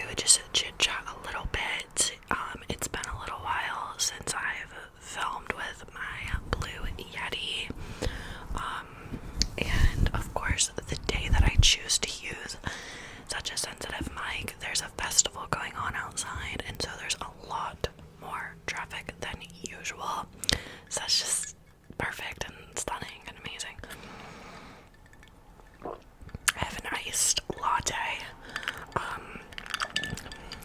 would just chit chat a little bit. It's been a little while since I've filmed with my Blue Yeti. And of course, the day that I choose to use such a sensitive mic, there's a festival going on outside, and so there's a lot more traffic than usual. So that's just perfect and stunning and amazing. I have an iced latte.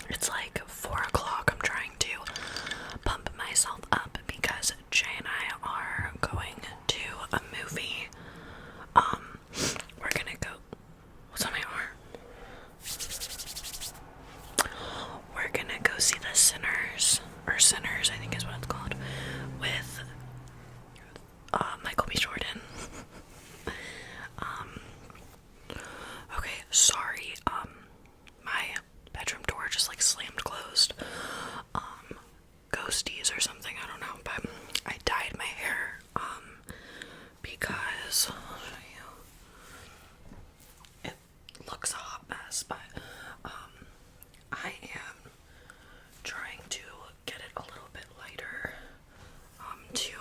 It's like 4 o'clock. I'm trying to pump myself up because Jay and I are going to a movie. We're gonna go. What's on my arm? We're gonna go see The Sinners, or Sinners, I think is what it's called, with Michael B. Jordan. Okay, sorry. My bedroom door just like slammed closed. Ghosties or something, I don't know, but I dyed my hair, because I'll show you. It looks a hot mess, but, I am trying to get it a little bit lighter, to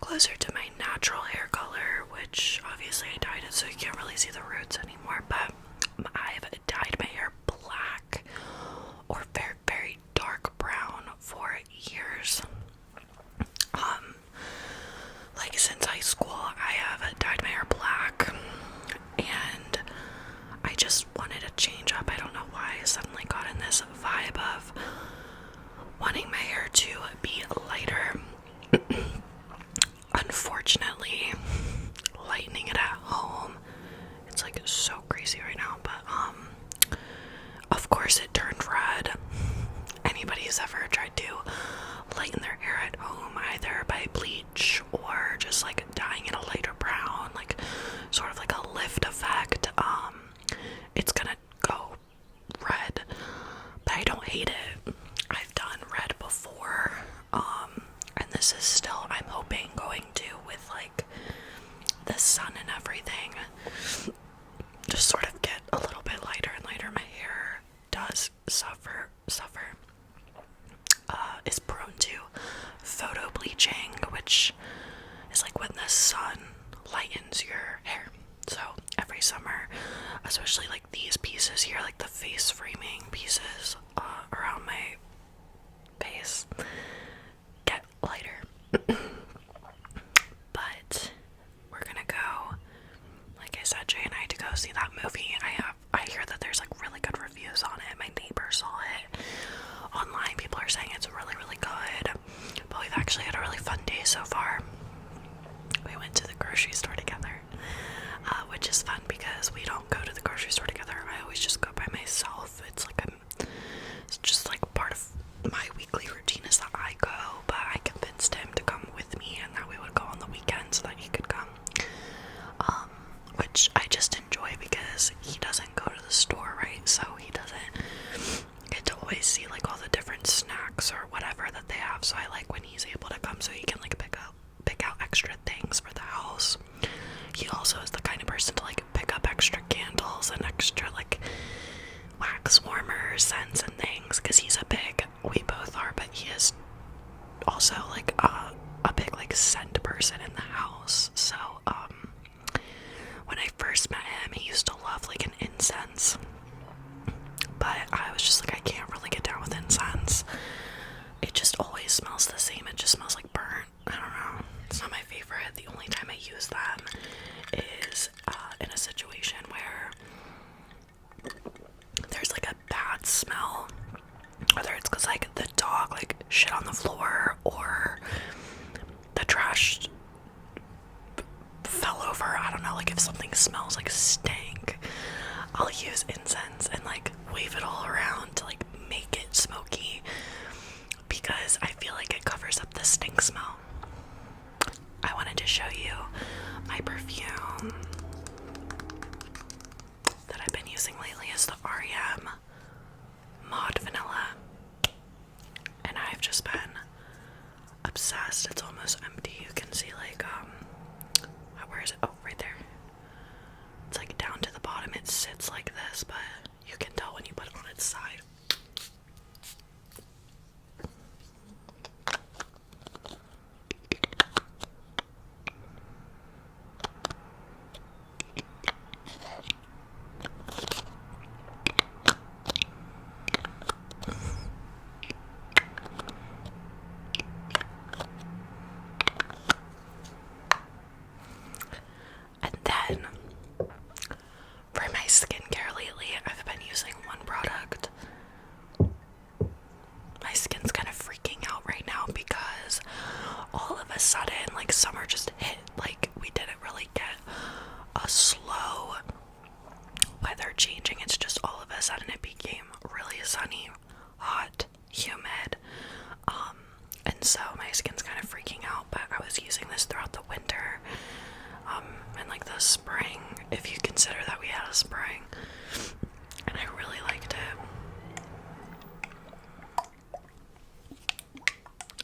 closer to my natural hair color, which obviously I dyed it so you can't really see the roots anymore, but I've dyed my hair black or very, very dark brown for years. Like since high school, I have dyed my hair black, and I just wanted to change up. I don't know why I suddenly got in this vibe of wanting my hair to be lighter. Unfortunately, lightening it at home, it's like so crazy right now, but of course it turned red. Anybody who's ever tried to lighten their hair at home, either by bleach or just like dyeing it a lighter brown, like sort of like a lift effect, it's gonna go red, but I don't hate it. I've done red before, and this is still, I'm hoping, going to, with like the sun and everything, just sort of get a little bit lighter and lighter. My hair does suffer, is prone to photo bleaching, which is like when the sun lightens your hair. So every summer, especially like these pieces here, like the face framing pieces around my face, get lighter. But we're gonna go, like I said, Jay and I, to go see that movie. I hear that there's like really good reviews on it. My neighbor saw it online. People are saying it's really, really good. But we've actually had a really fun day so far. We went to the grocery store together, which is fun because we don't go to the grocery store together. I always just go by myself. It's just like part of my weekly routine is that I go, but I convinced him to come with me and that we would go on the weekend so that he could come. Which I just enjoy because he doesn't go to the store, right? So he doesn't get to always see like all the different snacks or whatever that they have. So I like when he's able to come so he can like pick out extra things for the house. He also is the kind of person to like pick up extra candles and extra like wax warmers, scents and things, because we both are, but he is also like a big like scent person in the house. So when I first met him, he used to love like an incense, but I was just like, I can't really get down with incense. It just always smells the same. It just smells like burnt. I don't know. It's not my favorite. The only time I use them is in a situation where there's like a bad smell, whether it's because like the dog like shit on the floor or the trash fell over. I don't know, like if something smells like stink, I'll use incense and like wave it all around to like make it smoky, because I feel like it covers up the stink smell. I wanted to show you my perfume that I've been using lately is the REM Mod Vanilla, and I've just been obsessed. It's almost empty. You can see like where is it? Oh, right there. It's like down to the bottom. It sits like this, but you can tell when you put it on, it side. And then for my skincare lately, I've been using one product. My skin's kind of freaking out right now because all of a sudden, like, summer just hit. Like, we didn't really get a slow weather changing. It's just all of a sudden it became really sunny, hot, humid. And so my skin's kind of freaking out, but I was using this throughout the winter, and like the spring, if you consider that we had a spring, and I really liked it.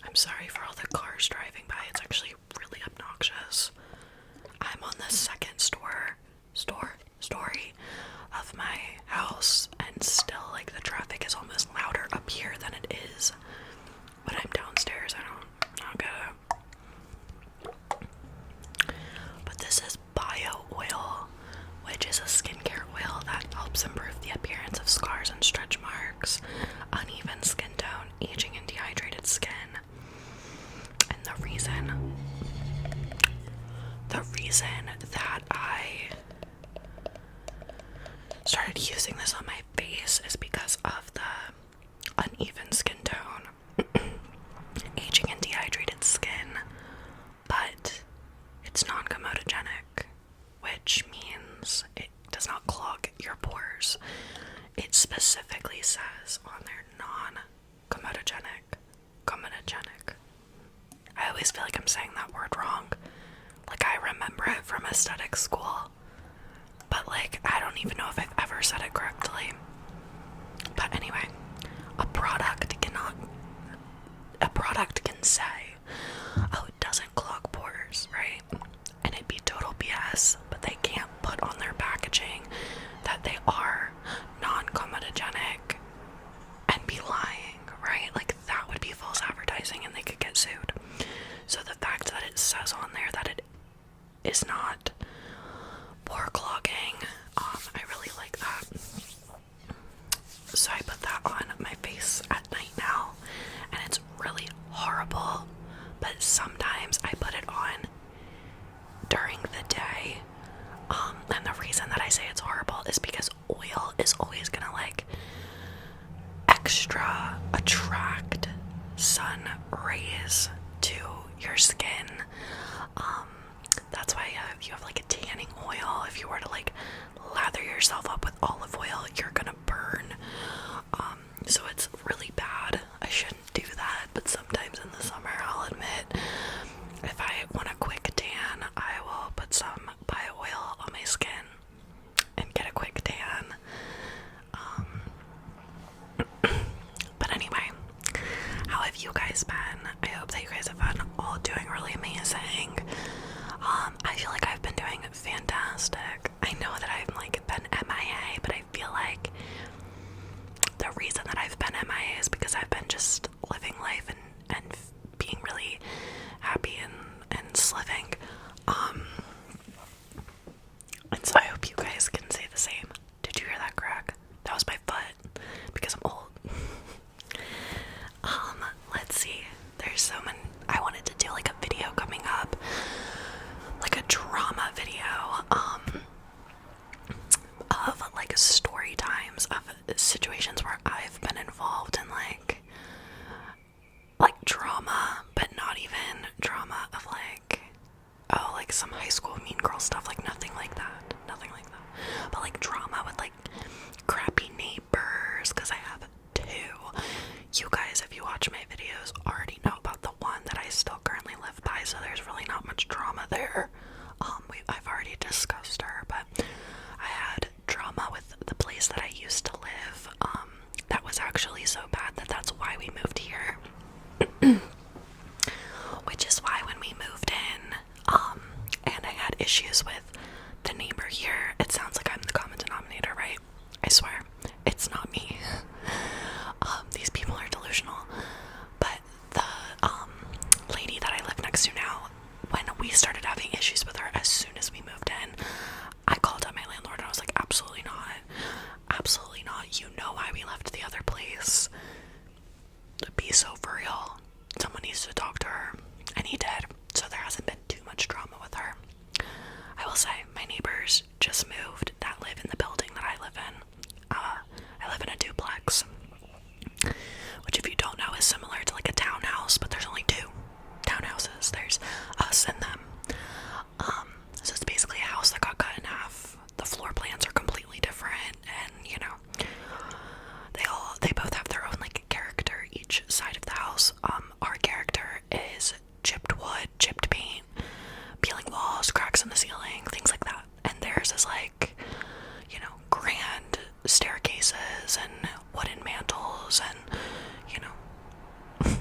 I'm sorry for all the cars driving by, it's actually really obnoxious. I'm on the second story of my house, and still, like, the traffic is almost louder up here than it is when I'm downstairs. I don't get it. But this is bio oil, which is a skincare oil that helps improve the appearance of scars and stretch marks, uneven skin tone, aging, and dehydrated skin. And the reason that I started using this on my face is because of the uneven skin tone, aging and dehydrated skin, but it's non-comedogenic, which means it does not clog your pores. It specifically says on there non-comedogenic. I always feel like I'm saying that word wrong. Like, I remember it from aesthetic school, but like, I don't even know if I've ever said it correctly. But anyway, a product can say, oh, it doesn't clog pores, right? And it'd be total BS, but they can't put on their packaging that they are non-comedogenic and be lying, right? Like, that would be false advertising and they could get sued. So the fact that it says on there that it is not pore clogging, I really like that. So I put that on my face at night now, and it's really horrible, but sometimes I put it on during the day. And the reason that I say it's horrible is because oil is always gonna, like, extra attract sun rays to your skin. That's why if you have like a tanning oil, if you were to like lather yourself up with olive oil, you're gonna burn. So it's really bad. I shouldn't do that, but sometimes in the summer, I'll admit, if I want a quick tan, I will put some bio oil on my skin and get a quick tan. But anyway, how have you guys been? I hope that you guys have been all doing really amazing. I feel like I've been doing fantastic. I know that I've like been MIA, but I feel like the reason that I've been MIA is because I've been just living life and being really happy and sliving. And so I hope you guys can say the same. Did you hear that crack? That was my foot, because I'm old. Let's see. There's so many. I wanted to do like a video coming up, like a drama video, of like story times of situations where I've been involved in like drama, but not even drama of like, oh, like some high school mean girl stuff, like nothing like that, but like drama with like crappy neighbors, because I have two. You guys, if you watch my videos, already know about the one that I still currently live by, so there's really not much drama there. I've already discussed her, but I had drama with the place that I used to live. know why we left the other place. Be so for real. Someone needs to talk to her. And he did. So there hasn't been too much drama with her. I will say, my neighbors just moved that live in the building that I live in. I live in a duplex, which, if you don't know, is similar to like a townhouse, but there's only two townhouses. There's us and them. So it's basically a house that got cut in half. The floor plans are completely different, and you know, they both have their own like character, each side of the house. Our character is chipped wood, chipped paint, peeling walls, cracks in the ceiling, things like that. And theirs is like, you know, grand staircases and wooden mantles, and you know,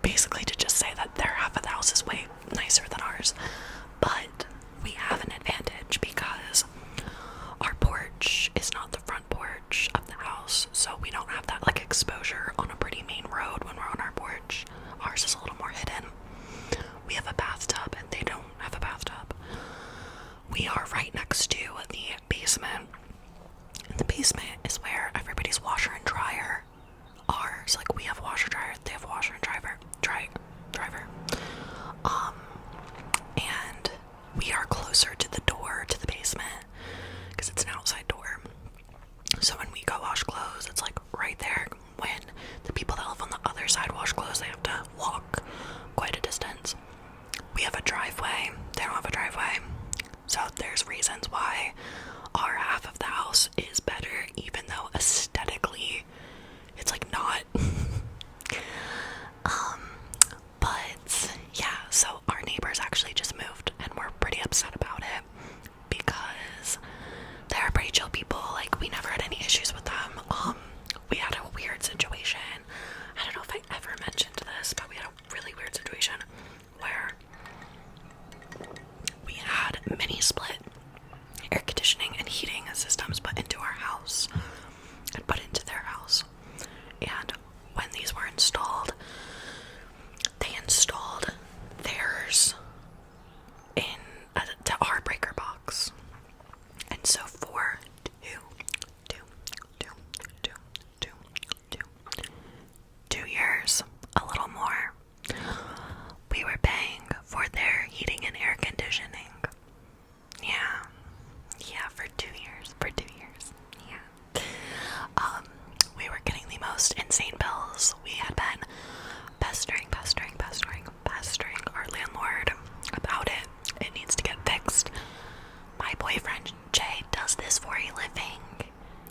basically to just say that their half of the house is way nicer than ours. But we have an advantage because our porch is not the front porch of the house, so we don't have that like exposure on a pretty main road when we're on our porch. Ours is a little more hidden. We have a bathtub and they don't have a bathtub. We are right next to the basement. And the basement is where everybody's washer and dryer are. So like we have a washer dryer, they have a washer and driver. And we are closer to the door to the basement because it's an outside door. So when we go wash clothes, it's like right there. When the people that live on the other side wash clothes, they have to walk quite a distance. We have a driveway, they don't have a driveway. So there's reasons why our half of the house is better, even though aesthetically it's like not. But yeah, so our neighbors actually just moved and we're pretty upset about it because they're pretty chill people. Like, we never had any issues with them. We had a weird situation. I don't know if I ever mentioned this, but we had a really weird situation where we had mini split air conditioning and heating systems put into our house and put into their house. And when these were installed, they installed theirs to our breaker box. And so for two years, a little more, we were paying for their heating and air conditioning. Yeah, for 2 years. Yeah. We were getting the most insane bills. We had been pestering our landlord about it. It needs to get fixed. My boyfriend Jay does this for a living.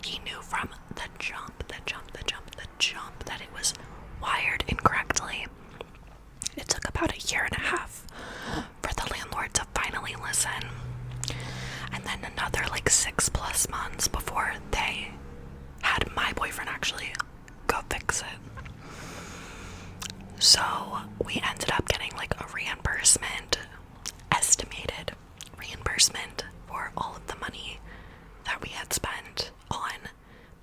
He knew from the jump that it was wired incorrectly. It took about a year and a half for the landlord to finally listen. And then another like 6+ months before they had my boyfriend actually go fix it. So we ended up getting like a estimated reimbursement for all of the money that we had spent on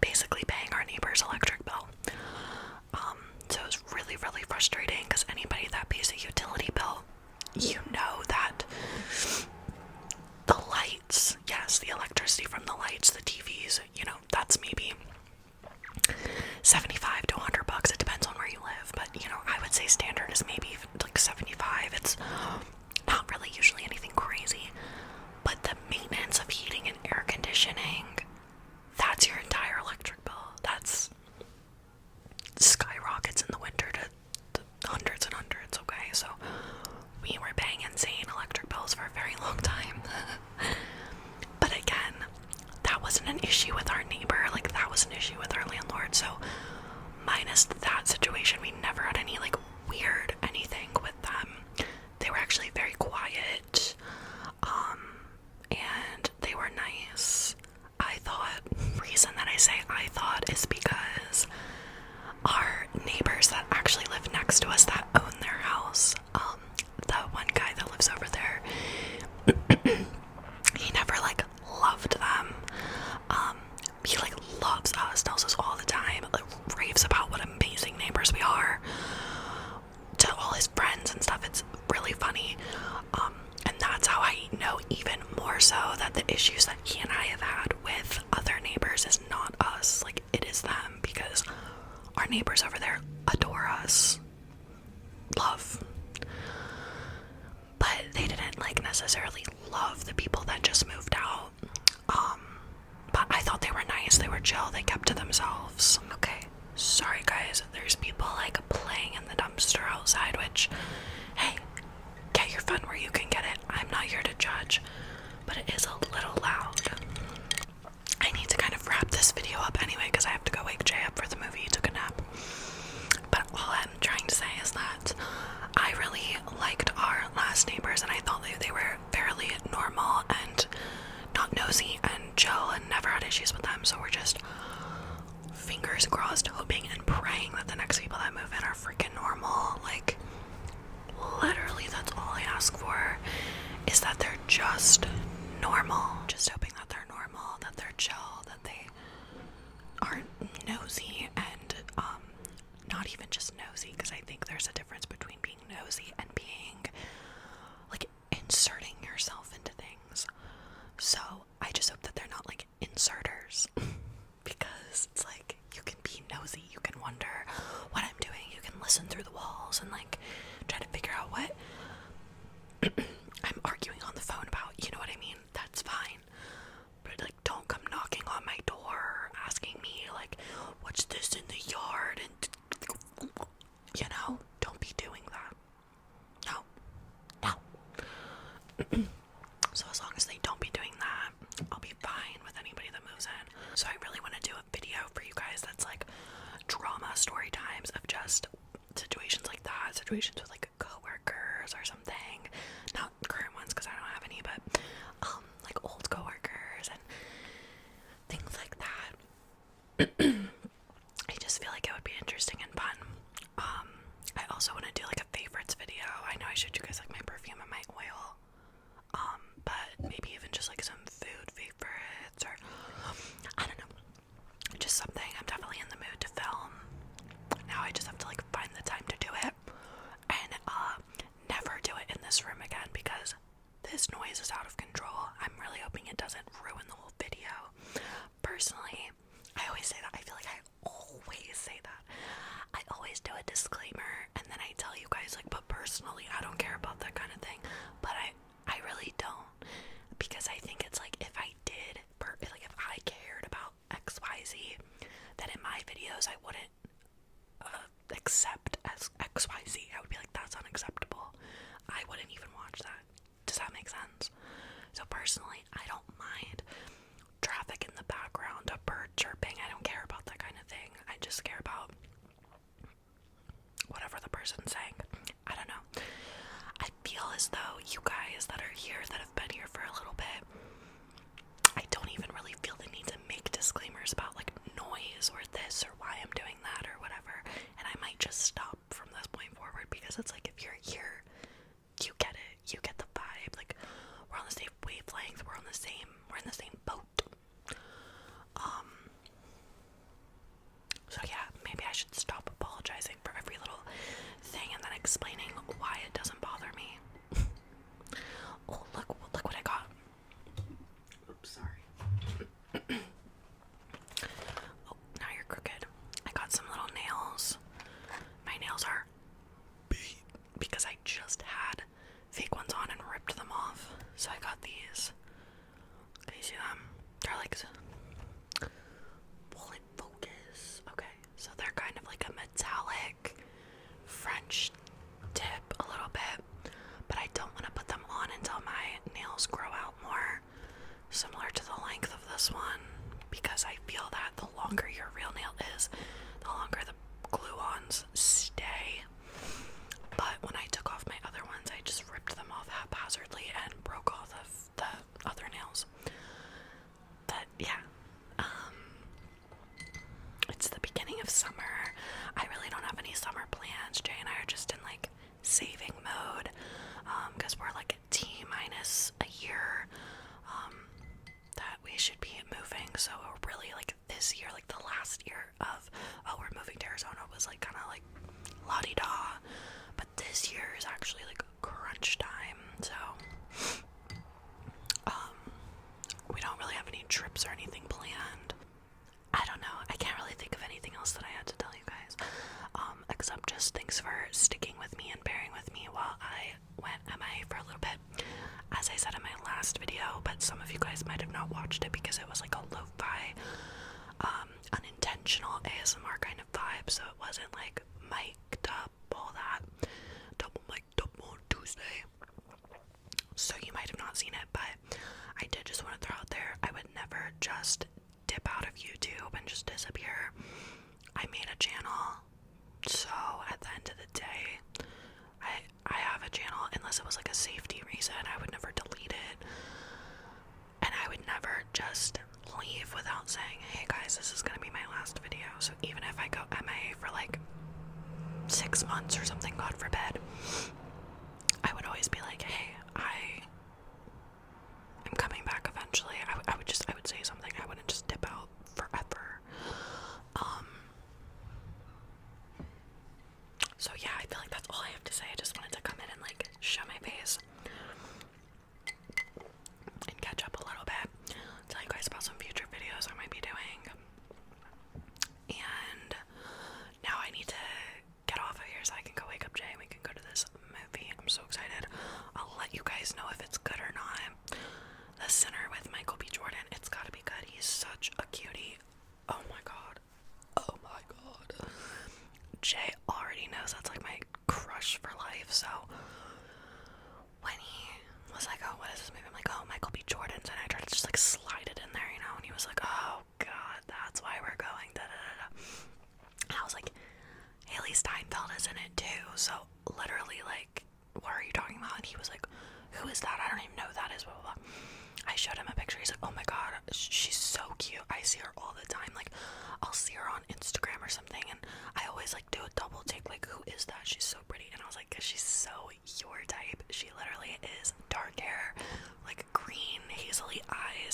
basically paying our neighbor's electric bill. So it was really, really frustrating because anybody that pays a utility bill, you know that the lights, yes, the electricity from the lights, the TVs, you know, that's maybe $75 to $100. It depends on where you live, but you know, I would say standard is maybe like $75. It's not really usually anything crazy, but the maintenance of heating and air conditioning, that's your entire electric bill. That's skyrockets in the winter to hundreds and hundreds. Okay, so we were paying insane electric bills for a very long time. But again, that wasn't an issue with our neighbor, like that was an issue with our landlord. So minus that situation, we never had any like weird anything with them. They were actually very quiet, and they were nice. I thought, reason that I say I thought is because our neighbors that actually live next to us that own their house, the one guy that lives over there, he never like loved them. He like loves us, tells us all the time, like raves about what amazing neighbors we are to all his friends and stuff. It's really funny. And that's how I know even more so that the issues that he and I have had with other neighbors is not us. neighbors over there adore us. Love. But they didn't like necessarily love the people that just moved out. But I thought they were nice, they were chill, they kept to themselves. Okay, sorry guys, there's people like playing in the dumpster outside, which, hey, get your fun where you can get it. I'm not here to judge, but it is a little loud. I need to kind of wrap this video up anyway because I have to go wake Jay up for the movie. He took a nap. But all I'm trying to say is that I really liked our last neighbors, and I thought they were fairly normal and not nosy and chill and never had issues with them. So we're just fingers crossed, hoping and praying that the next people that move in are freaking normal. Like, literally, that's all I ask for, is that they're just normal. Just hoping that they're normal, that they're chill, that they aren't nosy, and not even just nosy, because I think there's a difference between being nosy and being like inserting yourself into things. So I just hope that they're not like inserters, because it's like, you can be nosy, you can wonder what I'm doing, you can listen through the walls and like try to figure out what I'm arguing on the phone about, you know what I mean? That's fine. But like, don't come knocking on my door asking me like, what's this in the yard, and you know, don't be doing that. No. So as long as they don't be doing that, I'll be fine with anybody that moves in. So I really want to do a video for you guys that's like drama story times of just situations like that, situations with like coworkers or something, not current ones because I don't have any, but like old coworkers and things like that. I just feel like it would be interesting and fun. I also want to do like a favorites video. I know I showed you guys like my perfume and my oil, but maybe even just like some food favorites, or I don't know, just something. I'm definitely in the mood to film. Now I just have to like find the time to do it, and never do it in this room again because this noise is out of control. I'm really hoping it doesn't ruin the whole video. Personally, I always say that. I feel like I always say that. I always do a disclaimer and then I tell you guys like, but personally I don't care about that kind of thing. But I really don't, because I think it's like, if I did, like if I cared about XYZ, then in my videos I wouldn't accept as XYZ. I would be like, that's unacceptable. I wouldn't even watch that. Does that make sense? So personally, I don't mind traffic in the background, a bird chirping. I don't care about that kind of thing. I just care about whatever the person's saying. I don't know. I feel as though you guys that are here, that have been here for a little bit, I don't even really feel the need to make disclaimers about like noise or this or why I'm doing that or whatever. And I might just stop from this point forward, because it's like, if you're here, you get it. You get the vibe. Like, we're on the same wavelength. We're in the same boat. So yeah, maybe I should stop apologizing for every little thing and then explaining why it doesn't bother me. Oh, look what I got. Oops, sorry. Oh, now you're crooked. I got some little nails. My nails are beat because I just had fake ones on and ripped them off. So I got these. Can you see them? They're like, will it focus? Okay, so they're kind of like a metallic French tip a little bit, but I don't want to put them on until my nails grow out more, similar to the length of this one, because I feel that the longer your real nail is, the longer the glue-ons stay. But when I took off my other ones, I just ripped them off haphazardly and broke all the other nails. But yeah, it's the beginning of summer. I really don't have any summer plans. Jay and I are just in like saving mode, because we're like a T-minus a year that we should be moving. So we're really like, this year, like the last year of, oh, we're moving to Arizona, was like kind of like la-di-da. But this year is actually like crunch time. So we don't really have any trips or anything planned. I don't know. I can't really think of anything else that I had to tell you guys. ASMR kind of vibe, so it wasn't like mic'd up, all that. Double mic'd up on Tuesday. So you might have not seen it, but I did just want to throw out there, I would never just dip out of YouTube and just disappear. I made a channel, so at the end of the day, I have a channel. Unless it was like a safety reason, I would never delete it, and I would never just leave without saying, hey guys, this is gonna be my last video. So even if I go MIA for like 6 months or something, God forbid, I would always be like, hey, I'm coming back eventually. I would say something. I wouldn't just dip out forever. So yeah, I feel like that's all I have to say. I just wanted to come in and like show my face and catch up a little bit, tell you guys about some future videos I might be doing. And now I need to get off of here so I can go wake up Jay and we can go to this movie. I'm so excited. I'll let you guys know if it's good or not. The Sinner with Michael B. Jordan. It's gotta be good. He's such a cutie. Oh my god. Oh my god. Jay already knows that's like my crush for life, so when he was like, oh, what is this movie? I'm like, oh, Michael B. Jordan's, and I tried to just like slide it in there, you know, and he was like, oh god, that's why we're going, da da da da. And I was like, Haley Steinfeld is in it too, so literally like, what are you talking about? And he was like, who is that? I don't even know who that is, blah blah blah. I showed him a picture. He's like, oh my god, she's so cute. I see her all the time. Like, I'll see her on Instagram or something, and I always like do a double take, like, who is that? She's so pretty. And I was like, she's so your type. She literally is dark hair, like green, hazily eyes,